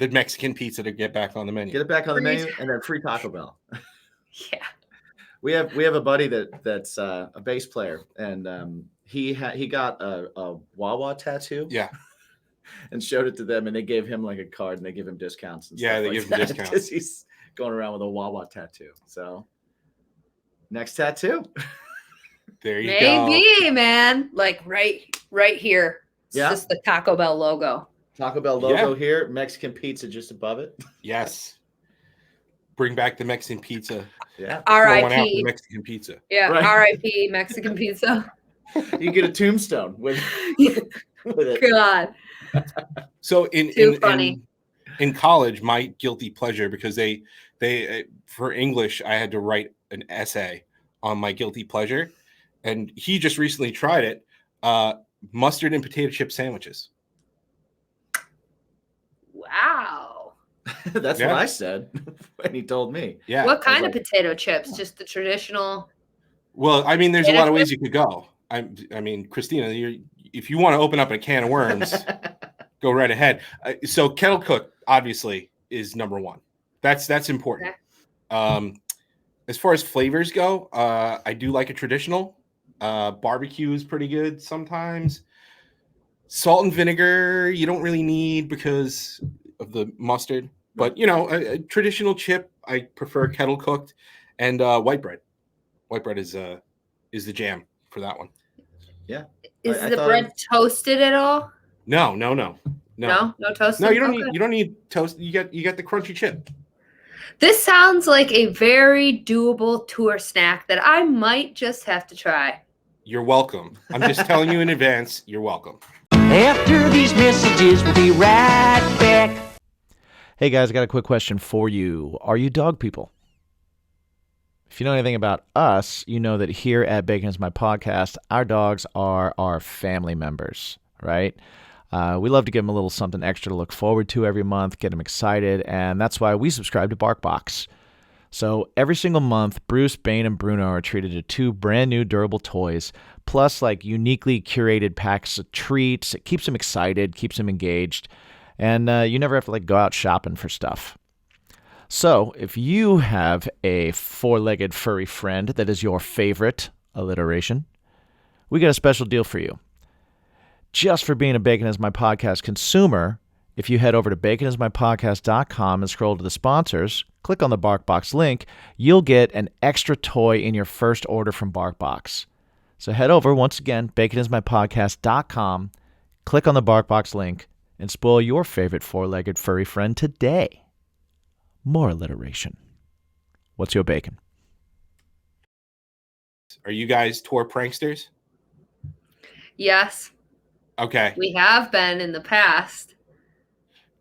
the Mexican pizza to get back on the menu. Get it back on the menu, and then free Taco Bell. Yeah. We have a buddy that's a bass player, and he got a Wawa tattoo. Yeah. And showed it to them, and they gave him like a card, and they give him discounts. And they give him discounts because he's going around with a Wawa tattoo. So next tattoo. There you go. Maybe, man. Like right here. It's just the Taco Bell logo. Taco Bell logo here. Mexican pizza just above it. Yes. Bring back the Mexican pizza. Yeah. R.I.P. Mexican pizza. Yeah. Right. R.I.P. Mexican pizza. You get a tombstone with it. God. So in college, my guilty pleasure, because they for English, I had to write an essay on my guilty pleasure, and he just recently tried it. Mustard and potato chip sandwiches. Wow. That's what I said when he told me. Yeah. What kind of potato chips? Just the traditional? Well, there's a lot of ways you could go. Christina, if you want to open up a can of worms, go right ahead. So kettle cooked, obviously, is number one. That's important. Okay. As far as flavors go, I do like a traditional. Barbecue is pretty good sometimes. Salt and vinegar, you don't really need because of the mustard. But, a traditional chip, I prefer kettle cooked. And white bread. White bread is the jam for that one. Yeah. Is the bread toasted at all? No. No toasted? No, you don't need toast. You get the crunchy chip. This sounds like a very doable tour snack that I might just have to try. You're welcome. I'm just telling you in advance, you're welcome. After these messages, we'll be right back. Hey guys, I got a quick question for you. Are you dog people? If you know anything about us, you know that here at Bacon is My Podcast, our dogs are our family members, right? We love to give them a little something extra to look forward to every month, get them excited, and that's why we subscribe to BarkBox. So every single month, Bruce, Bane, and Bruno are treated to 2 brand new durable toys, plus like uniquely curated packs of treats. It keeps them excited, keeps them engaged, and you never have to like go out shopping for stuff. So if you have a 4-legged furry friend that is your favorite alliteration, we got a special deal for you. Just for being a Bacon is My Podcast consumer, if you head over to baconismypodcast.com and scroll to the sponsors, click on the BarkBox link, you'll get an extra toy in your first order from BarkBox. So head over, once again, baconismypodcast.com, click on the BarkBox link, and spoil your favorite 4-legged furry friend today. More alliteration. What's your bacon? Are you guys tour pranksters? Yes, Okay. we have been in the past.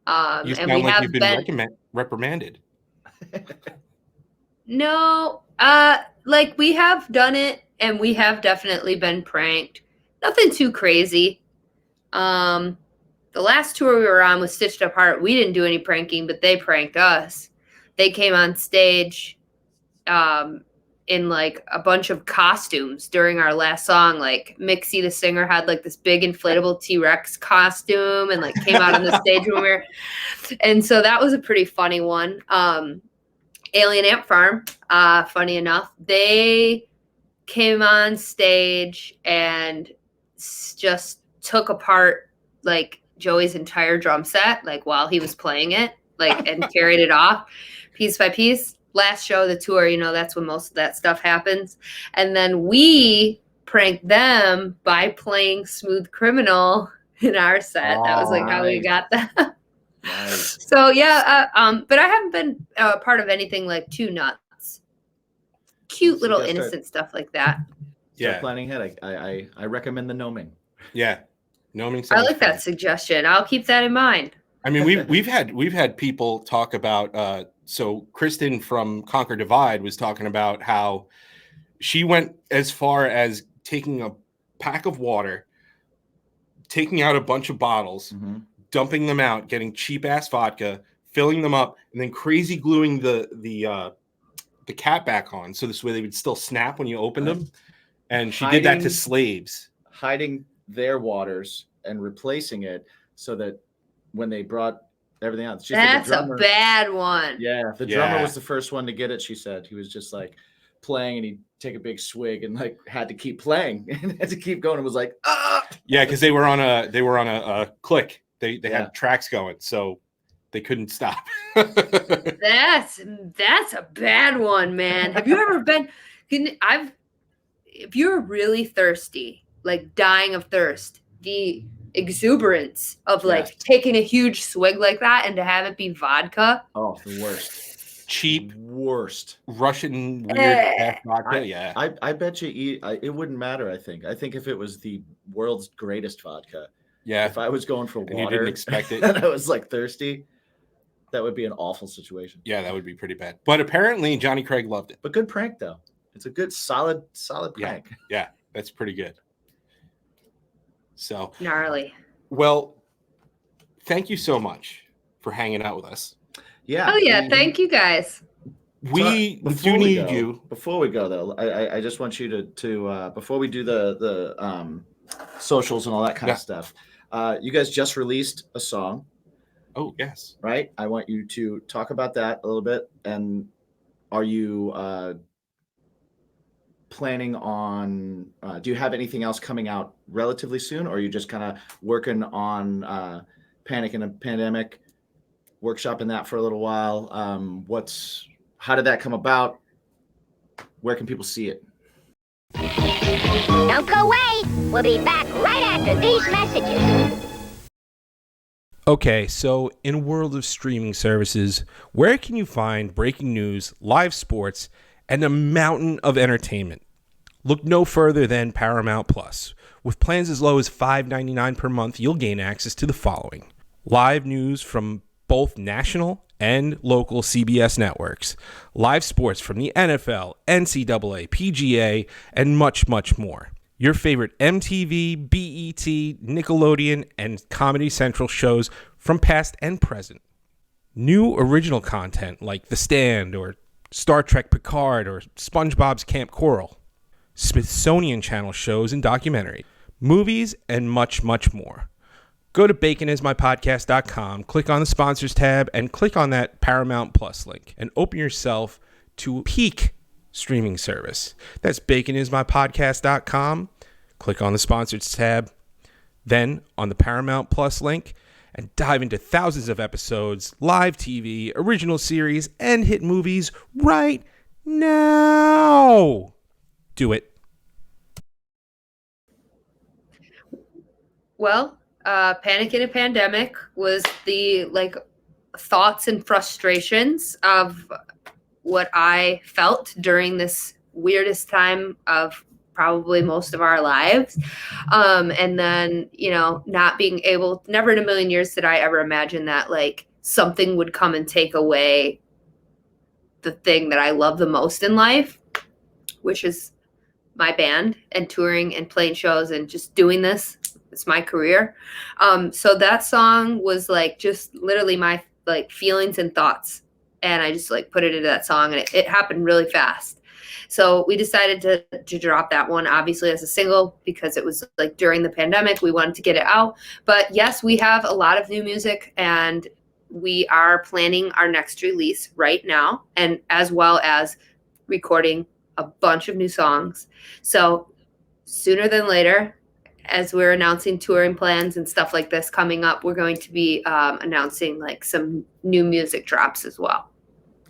You And sound we like have you've been reprimanded. No, like we have done it, and we have definitely been pranked. Nothing too crazy. The last tour we were on was Stitched Up Heart. We didn't do any pranking, but they pranked us. They came on stage in like a bunch of costumes during our last song. Like Mixie, the singer, had like this big inflatable T-Rex costume and like came out on the stage when we were. And so that was a pretty funny one. Alien Ant Farm, funny enough, they came on stage and just took apart like Joey's entire drum set, like while he was playing it, like, and carried it off piece by piece. Last show of the tour, you know, that's when most of that stuff happens. And then we pranked them by playing Smooth Criminal in our set. That was like how we got that. Nice. So yeah, but I haven't been part of anything like too nuts. Cute little gotta start- innocent stuff like that. Start planning ahead. I recommend the gnoming. Yeah. Gnoming I sounds like fun. that suggestion. I'll keep that in mind. I mean, we've had people talk about. So Kristen from Conquer Divide was talking about how she went as far as taking a pack of water, taking out a bunch of bottles, dumping them out, getting cheap ass vodka, filling them up, and then crazy gluing the cap back on, so this way they would still snap when you opened them. And she did that to slaves, hiding their waters and replacing it so that when they brought everything out, she said That's the drummer, a bad one. Yeah, the drummer was the first one to get it. She said he was just like playing and he'd take a big swig and like had to keep playing and had to keep going. It was like, yeah, because they were on a click. They had tracks going, so they couldn't stop. That's a bad one, man. Have you ever been? If you're really thirsty, like dying of thirst, the exuberance of like taking a huge swig like that and to have it be vodka. Oh, the worst. Cheap, worst Russian weird vodka. Yeah, I bet you it wouldn't matter. I think if it was the world's greatest vodka. Yeah, if I was going for water, and you didn't expect it, and I was like thirsty, that would be an awful situation. Yeah, that would be pretty bad. But apparently Johnny Craig loved it. But good prank though. It's a good solid prank. Yeah, that's pretty good. So gnarly. Well, thank you so much for hanging out with us. Yeah. Oh yeah, thank you guys. We do need you. Before we go though, I just want you to before we do the socials and all that kind of stuff. You guys just released a song. Oh yes. Right. I want you to talk about that a little bit. And are you planning on? Do you have anything else coming out relatively soon, or are you just kind of working on Panic in a Pandemic, workshopping that for a little while? How did that come about? Where can people see it? Don't go away. We'll be back right after these messages. Okay, so in a world of streaming services, where can you find breaking news, live sports, and a mountain of entertainment? Look no further than Paramount Plus. With plans as low as $5.99 per month, you'll gain access to the following: live news from both national and local CBS networks, live sports from the NFL, NCAA, PGA, and much, much more. Your favorite MTV, BET, Nickelodeon, and Comedy Central shows from past and present. New original content like The Stand or Star Trek Picard or SpongeBob's Camp Coral. Smithsonian Channel shows and documentaries, movies, and much, much more. Go to baconismypodcast.com, click on the sponsors tab, and click on that Paramount Plus link, and open yourself to peak streaming service. That's baconismypodcast.com. Click on the sponsors tab, then on the Paramount Plus link, and dive into thousands of episodes, live TV, original series, and hit movies right now. Do it. Well, Panic in a Pandemic was the thoughts and frustrations of what I felt during this weirdest time of probably most of our lives. And then, not being able, never in a million years did I ever imagine that something would come and take away the thing that I love the most in life, which is my band and touring and playing shows and just doing this. It's my career. So that song was just literally my feelings and thoughts. And I just put it into that song, and it happened really fast. So we decided to drop that one, obviously, as a single, because it was during the pandemic. We wanted to get it out. But yes, we have a lot of new music, and we are planning our next release right now, and as well as recording a bunch of new songs. So sooner than later, as we're announcing touring plans and stuff like this coming up, we're going to be announcing some new music drops as well.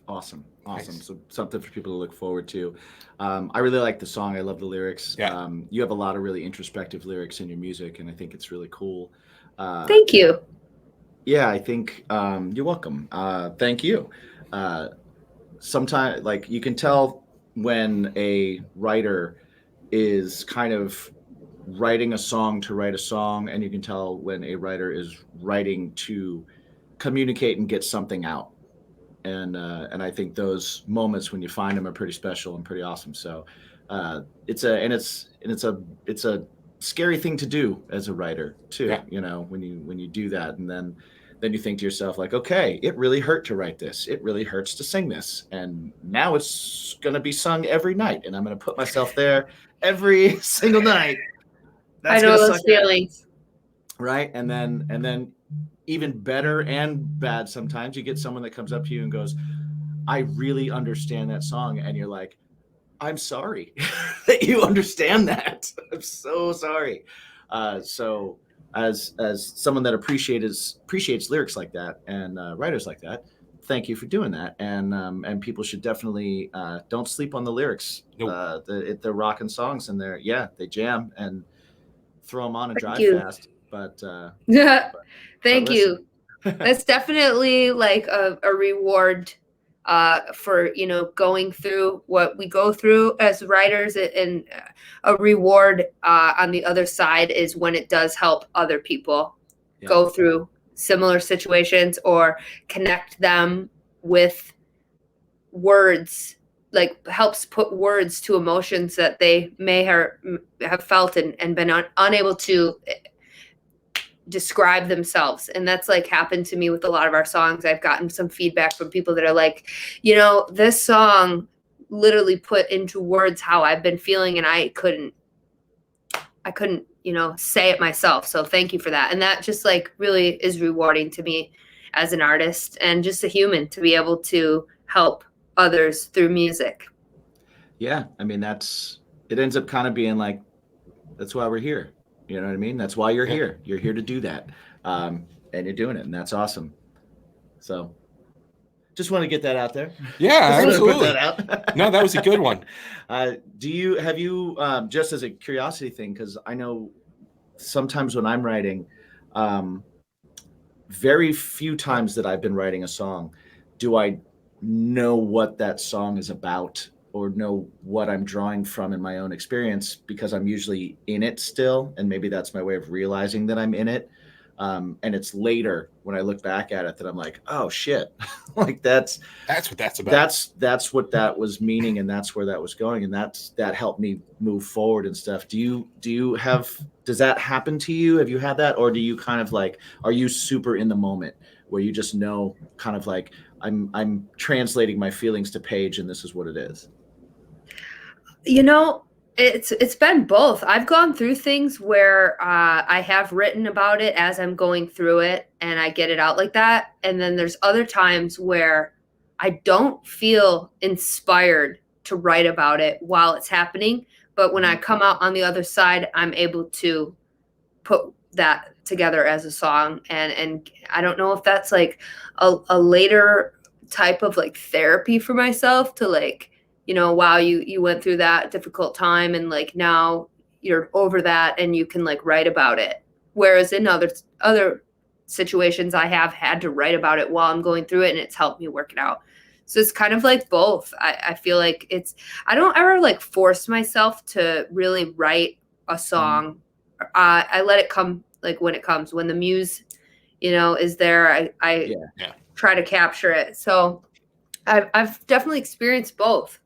Awesome. Nice. So something for people to look forward to. I really like the song. I love the lyrics. Yeah. You have a lot of really introspective lyrics in your music, and I think it's really cool. Thank you. Yeah, I think you're welcome. Thank you. Sometimes, you can tell when a writer is kind of writing a song to write a song, and you can tell when a writer is writing to communicate and get something out. And I think those moments when you find them are pretty special and pretty awesome. So it's a scary thing to do as a writer too. Yeah. When you do that, and then you think to yourself okay, it really hurt to write this. It really hurts to sing this, and now it's gonna be sung every night, and I'm gonna put myself there every single night. I know those feelings. Right, and then. Even better and bad sometimes, you get someone that comes up to you and goes, I really understand that song, and you're like, I'm sorry that you understand that. I'm so sorry. So as someone that appreciates lyrics like that and writers like that, thank you for doing that. And people should definitely don't sleep on the lyrics. Nope. They're rocking songs, and they jam, and throw them on and drive fast. But Thank you. That's definitely a reward for going through what we go through as writers, and a reward on the other side is when it does help other people go through similar situations, or connect them with words, helps put words to emotions that they may have felt and been unable to describe themselves. And that's happened to me with a lot of our songs. I've gotten some feedback from people that are this song literally put into words how I've been feeling, and I couldn't say it myself. So thank you for that. And that just really is rewarding to me as an artist and just a human, to be able to help others through music. Yeah, I mean, it ends up kind of being that's why we're here. You know what I mean? That's why you're here. You're here to do that. And you're doing it, and that's awesome. So just want to get that out there. Yeah, Just wanna absolutely. put that out. No, that was a good one. Have you just as a curiosity thing, because I know sometimes when I'm writing, very few times that I've been writing a song do I know what that song is about, or know what I'm drawing from in my own experience, because I'm usually in it still. And maybe that's my way of realizing that I'm in it. And it's later when I look back at it that I'm like, oh shit, like that's what that's about. That's what that was meaning, and that's where that was going, and that helped me move forward and stuff. Does that happen to you? Have you had that, or do you kind of like, are you super in the moment where you just know kind of like I'm translating my feelings to page and this is what it is? It's been both. I've gone through things where I have written about it as I'm going through it and I get it out like that. And then there's other times where I don't feel inspired to write about it while it's happening. But when I come out on the other side, I'm able to put that together as a song. And I don't know if that's like a later type of like therapy for myself to like, wow, you went through that difficult time and like now you're over that and you can like write about it. Whereas in other situations, I have had to write about it while I'm going through it and it's helped me work it out. So it's kind of like both. I feel like I don't ever like force myself to really write a song. I let it come like when it comes, when the muse, is there, I try to capture it. So I've definitely experienced both.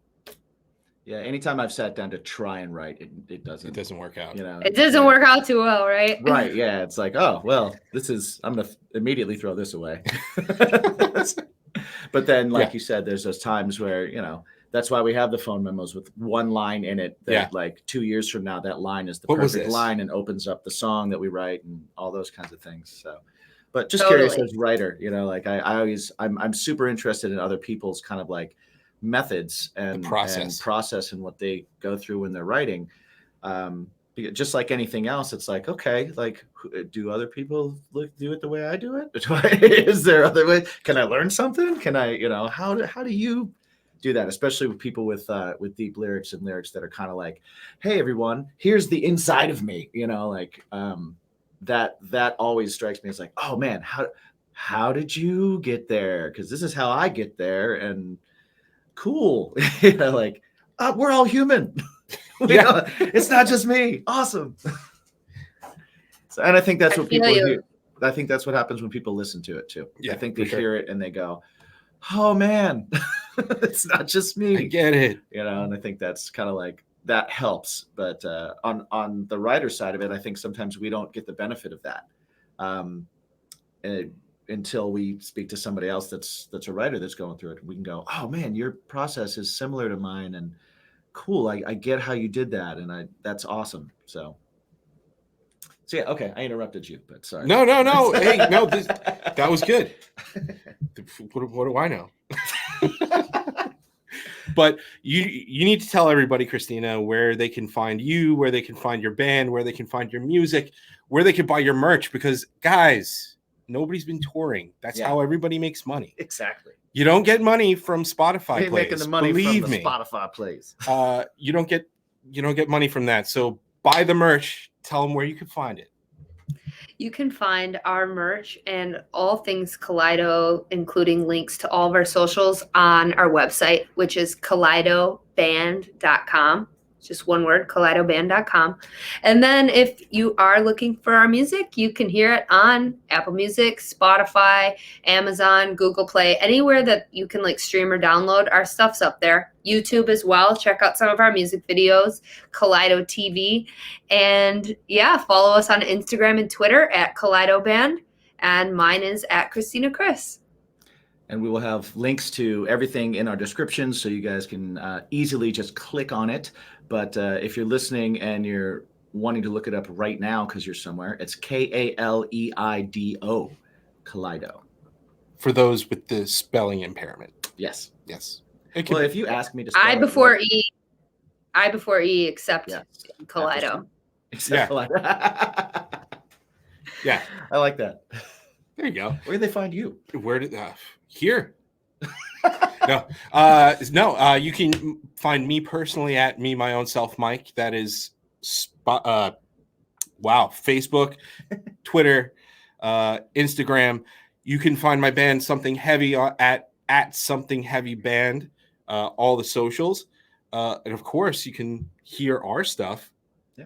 Yeah, anytime I've sat down to try and write, it doesn't work out. It doesn't work out too well, right? Right. Yeah. It's like, oh well, I'm gonna immediately throw this away. But then, like you said, there's those times where that's why we have the phone memos with one line in it. That like 2 years from now, that line is the perfect line and opens up the song that we write and all those kinds of things. So, but just curious as a writer, like I'm super interested in other people's kind of like methods and process and what they go through when they're writing. Just like anything else, it's like, okay, like do other people do it the way I do it? Is there other way? Can I learn something? Can I, how do you do that? Especially with people with deep lyrics and lyrics that are kind of like, hey everyone, here's the inside of me, that always strikes me as like, oh man, how did you get there? Because this is how I get there, and cool, like we're all human. It's not just me. Awesome. So, and I think that's what people do. I think that's what happens when people listen to it too. I think they hear it and they go, oh man, it's not just me. I get it. And I think that's kind of like, that helps. But on the writer side of it, I think sometimes we don't get the benefit of that until we speak to somebody else that's a writer that's going through it. We can go, oh man, your process is similar to mine, and cool. I get how you did that, and that's awesome. So yeah, okay. I interrupted you, but sorry. No. Hey, no, that was good. What do I know? But you need to tell everybody, Christina, where they can find you, where they can find your band, where they can find your music, where they can buy your merch. Because guys, nobody's been touring. That's how everybody makes money. Exactly. You don't get money from Spotify plays. Making the money Believe from the me. Spotify plays. You don't get money from that. So buy the merch. Tell them where you can find it. You can find our merch and all things Kaleido, including links to all of our socials, on our website, which is kaleidoband.com. Just one word, kaleidoband.com. And then if you are looking for our music, you can hear it on Apple Music, Spotify, Amazon, Google Play, anywhere that you can like stream or download. Our stuff's up there. YouTube as well. Check out some of our music videos, Kaleido TV. And follow us on Instagram and Twitter at Kaleido Band. And mine is at Christina Chriss. And we will have links to everything in our description so you guys can easily just click on it. But if you're listening and you're wanting to look it up right now because you're somewhere, it's Kaleido, Kaleido. For those with the spelling impairment. Yes. Well, if you ask me to spell I before E, except Kaleido. Except Kaleido. Yeah. I like that. There you go. Where did they find you? Where did here? No. You can find me personally at me my own self Mike. That is Facebook, Twitter, Instagram. You can find my band Something Heavy at Something Heavy Band, all the socials, and of course you can hear our stuff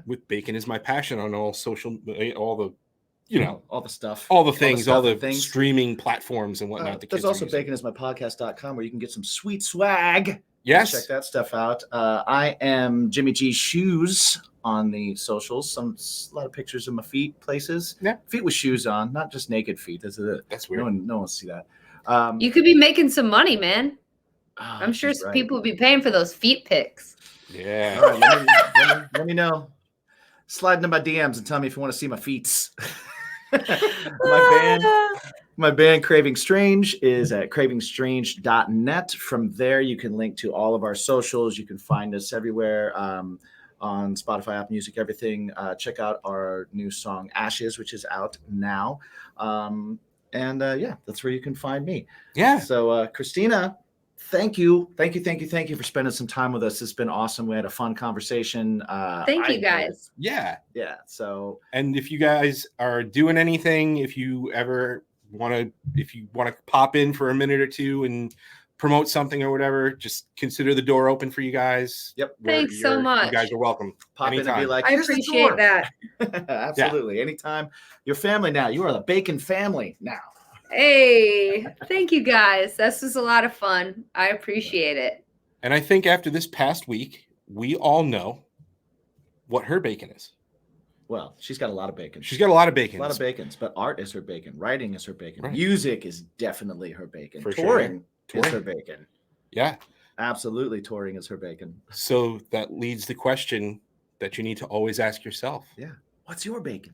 with Bacon Is My Passion on all the all the stuff, all the things, all the things. streaming platforms and whatnot. There's also baconismypodcast.com where you can get some sweet swag. Yes. Check that stuff out. I am Jimmy G Shoes on the socials. A lot of pictures of my feet places. Yeah. Feet with shoes on, not just naked feet. That's weird. No one will see that. You could be making some money, man. Oh, I'm sure right. people would be paying for those feet pics. Yeah. All right, let me know. Slide into my DMs and tell me if you want to see my feet. My band Craving Strange is at cravingstrange.net. From there, you can link to all of our socials. You can find us everywhere on Spotify, Apple Music, everything. Check out our new song Ashes, which is out now. That's where you can find me. Yeah. So, Christina, thank you for spending some time with us. It's been awesome. We had a fun conversation. Thank you, guys. Yeah. So, and if you guys are doing anything, if you want to pop in for a minute or two and promote something or whatever, just consider the door open for you guys. Yep. Thanks so much. You guys are welcome. Pop anytime. in and be like, I appreciate that. Absolutely. Anytime. Your family now. You are the Bacon family now. Hey, thank you guys. This was a lot of fun. I appreciate it. And I think after this past week, we all know what her bacon is. Well, she's got a lot of bacon. She's got a lot of bacon. A lot of bacons, but art is her bacon. Writing is her bacon. Right. Music is definitely her bacon. For Touring sure. is her bacon. Yeah. Absolutely, touring is her bacon. So that leads the question that you need to always ask yourself. Yeah. What's your bacon?